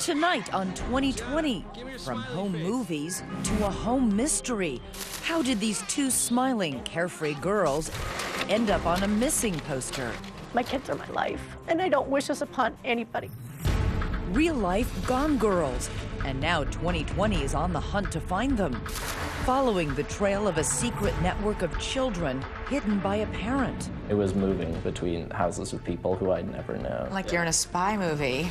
Tonight on 2020, from home movies to a home mystery. How did these two smiling, carefree girls end up on a missing poster? My kids are my life, and I don't wish this upon anybody. Real life Gone Girls. And now 2020 is on the hunt to find them. Following the trail of a secret network of children hidden by a parent. It was moving between houses of people who I'd never known. Like you're in a spy movie.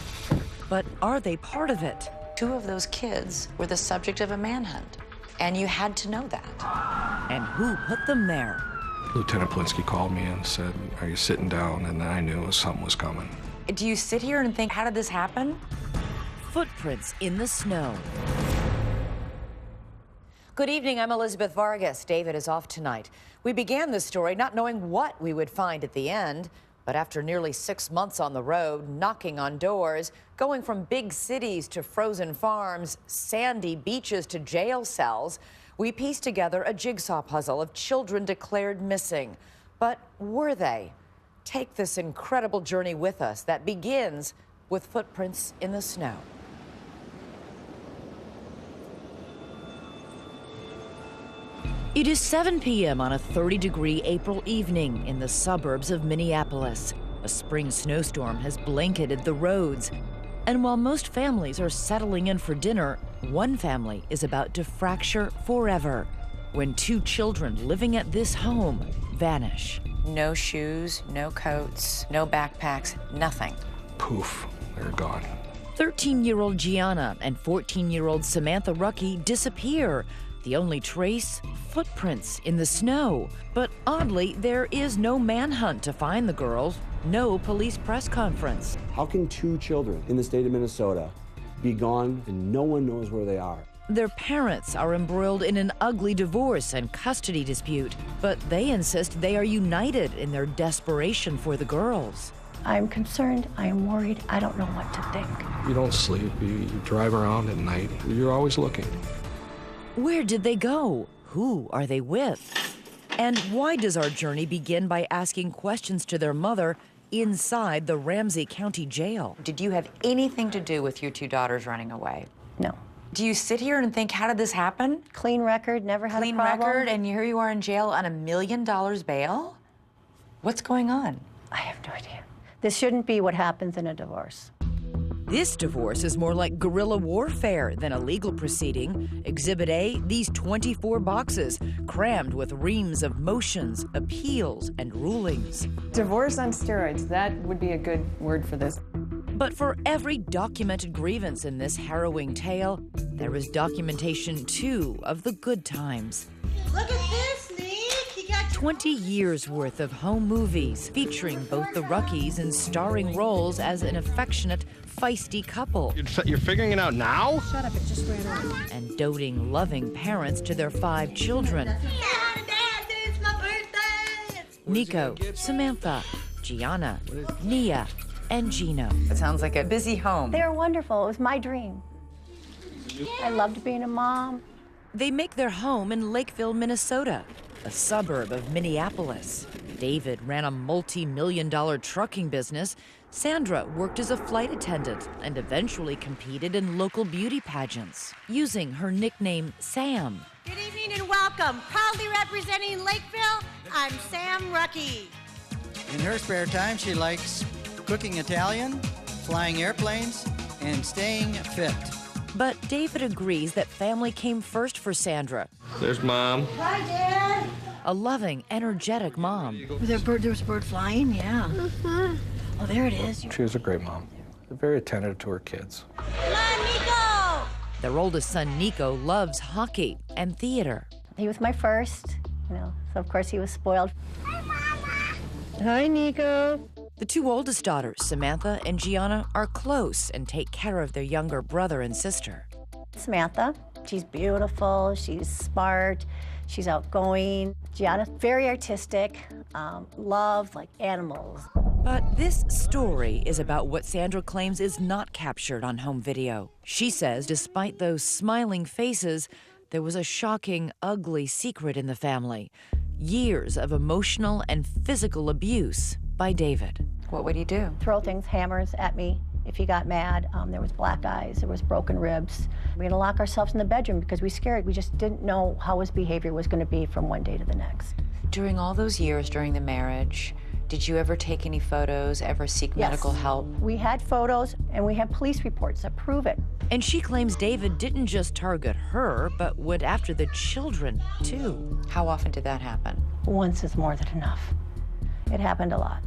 But are they part of it? 2 of those kids were the subject of a manhunt, and you had to know that. And who put them there? Lieutenant Plinsky called me and said, "Are you sitting down?" And then I knew something was coming. Do you sit here and think, how did this happen? Footprints in the snow. Good evening, I'm Elizabeth Vargas. David is off tonight. We began this story not knowing what we would find at the end, but after nearly 6 months on the road, knocking on doors, going from big cities to frozen farms, sandy beaches to jail cells, we pieced together a jigsaw puzzle of children declared missing. But were they? Take this incredible journey with us that begins with footprints in the snow. It is 7 p.m. on a 30-degree April evening in the suburbs of Minneapolis. A spring snowstorm has blanketed the roads. And while most families are settling in for dinner, one family is about to fracture forever when 2 children living at this home vanish. No shoes, no coats, no backpacks, nothing. Poof, they're gone. 13-year-old Gianna and 14-year-old Samantha Rucki disappear. The only trace? Footprints in the snow. But oddly, there is no manhunt to find the girls, no police press conference. How can 2 children in the state of Minnesota be gone and no one knows where they are? Their parents are embroiled in an ugly divorce and custody dispute, but they insist they are united in their desperation for the girls. I'm concerned, I am worried, I don't know what to think. You don't sleep, you drive around at night, you're always looking. Where did they go? Who are they with? And why does our journey begin by asking questions to their mother inside the Ramsey County Jail? Did you have anything to do with your 2 daughters running away? No. Do you sit here and think, how did this happen? Clean record, never had a problem. Clean record, and here you are in jail on $1 million bail? What's going on? I have no idea. This shouldn't be what happens in a divorce. This divorce is more like guerrilla warfare than a legal proceeding. Exhibit A, these 24 boxes, crammed with reams of motions, appeals, and rulings. Divorce on steroids, that would be a good word for this. But for every documented grievance in this harrowing tale, there is documentation, too, of the good times. Look at this, Nick! You got 20 years worth of home movies featuring both the Ruckis in starring roles as an affectionate, feisty couple. You're figuring it out now? Shut up, it just ran out. And doting, loving parents to their 5 children. Dad, it's my birthday! Nico, Samantha, Gianna, Nia, and Gino. It sounds like a busy home. They are wonderful, it was my dream. I loved being a mom. They make their home in Lakeville, Minnesota, a suburb of Minneapolis. David ran a multi-million-dollar trucking business. Sandra worked as a flight attendant and eventually competed in local beauty pageants, using her nickname Sam. Good evening and welcome. Proudly representing Lakeville, I'm Sam Rucki. In her spare time, she likes cooking Italian, flying airplanes, and staying fit. But David agrees that family came first for Sandra. There's Mom. Hi, Dad. A loving, energetic mom. There was a bird flying? Yeah. Oh, there it is. She was a great mom. Very attentive to her kids. Come on, Nico. Their oldest son, Nico, loves hockey and theater. He was my first, so of course he was spoiled. Hi, Nico. The 2 oldest daughters, Samantha and Gianna, are close and take care of their younger brother and sister. Samantha, she's beautiful, she's smart, she's outgoing. Gianna's very artistic, loves like animals. But this story is about what Sandra claims is not captured on home video. She says despite those smiling faces, there was a shocking, ugly secret in the family. Years of emotional and physical abuse by David. What would he do? Throw things, hammers at me, If he got mad, there was black eyes, there was broken ribs. We had to lock ourselves in the bedroom because we scared. We just didn't know how his behavior was going to be from one day to the next. During all those years during the marriage, did you ever take any photos, ever seek medical help? We had photos and we had police reports that prove it. And she claims David didn't just target her, but went after the children, too. How often did that happen? Once is more than enough. It happened a lot.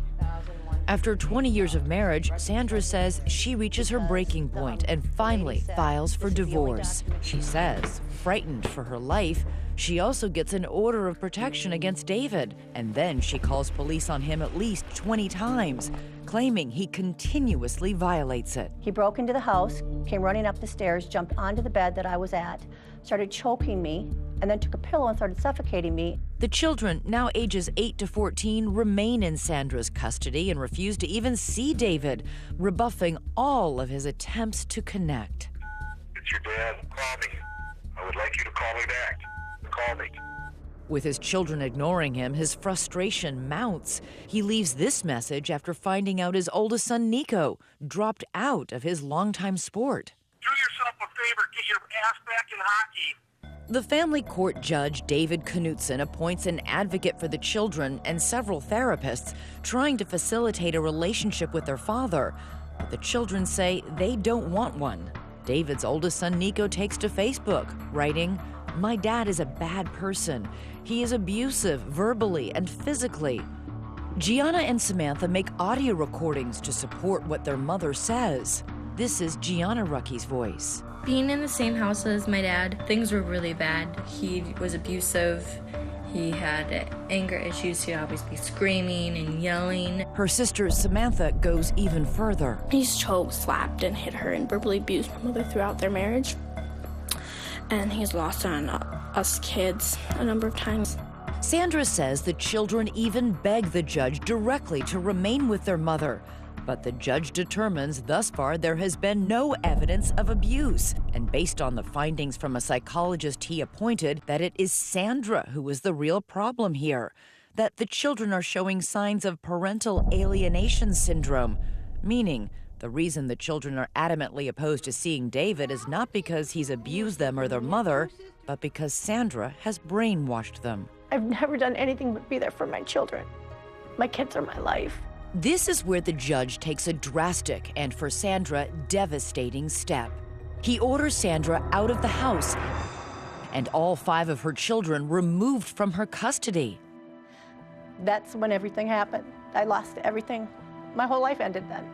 After 20 years of marriage, Sandra says she reaches her breaking point and finally files for divorce. She says, frightened for her life, she also gets an order of protection against David. And then she calls police on him at least 20 times, claiming he continuously violates it. He broke into the house, came running up the stairs, jumped onto the bed that I was at, started choking me, and then took a pillow and started suffocating me. The children, now ages 8 to 14, remain in Sandra's custody and refuse to even see David, rebuffing all of his attempts to connect. It's your dad. Call me. I would like you to call me back. Call me. With his children ignoring him, his frustration mounts. He leaves this message after finding out his oldest son, Nico, dropped out of his longtime sport. Do yourself a favor. Get your ass back in hockey. The family court judge, David Knutson, appoints an advocate for the children and several therapists trying to facilitate a relationship with their father. But the children say they don't want one. David's oldest son, Nico, takes to Facebook, writing, "My dad is a bad person. He is abusive verbally and physically." Gianna and Samantha make audio recordings to support what their mother says. This is Gianna Rucki's voice. Being in the same house as my dad, things were really bad. He was abusive. He had anger issues. He'd always be screaming and yelling. Her sister Samantha goes even further. He's choked, slapped, and hit her and verbally abused my mother throughout their marriage. And he's lost on us kids a number of times. Sandra says the children even beg the judge directly to remain with their mother. But the judge determines thus far there has been no evidence of abuse. And based on the findings from a psychologist he appointed, that it is Sandra who is the real problem here. That the children are showing signs of parental alienation syndrome, meaning the reason the children are adamantly opposed to seeing David is not because he's abused them or their mother, but because Sandra has brainwashed them. I've never done anything but be there for my children. My kids are my life. This is where the judge takes a drastic and, for Sandra, devastating step. He orders Sandra out of the house and all 5 of her children removed from her custody. That's when everything happened. I lost everything. My whole life ended then.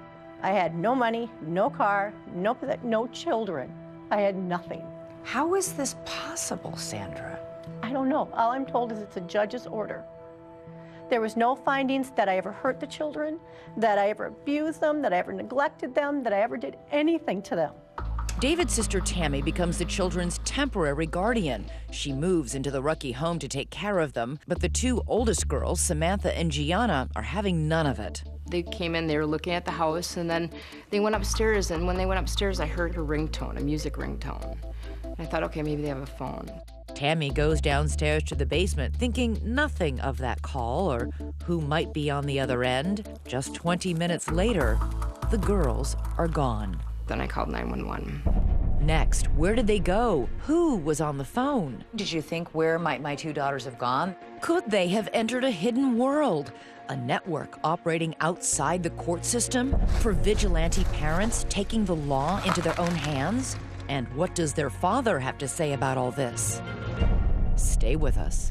I had no money, no car, no children. I had nothing. How is this possible, Sandra? I don't know. All I'm told is it's a judge's order. There was no findings that I ever hurt the children, that I ever abused them, that I ever neglected them, that I ever did anything to them. David's sister Tammy becomes the children's temporary guardian. She moves into the Rucki home to take care of them, but the 2 oldest girls, Samantha and Gianna, are having none of it. They came in, they were looking at the house, and then they went upstairs, and when they went upstairs, I heard a ringtone, a music ringtone. And I thought, okay, maybe they have a phone. Tammy goes downstairs to the basement, thinking nothing of that call or who might be on the other end. Just 20 minutes later, the girls are gone. Then I called 911. Next, where did they go? Who was on the phone? Did you think, where might my 2 daughters have gone? Could they have entered a hidden world? A network operating outside the court system? For vigilante parents taking the law into their own hands? And what does their father have to say about all this? Stay with us.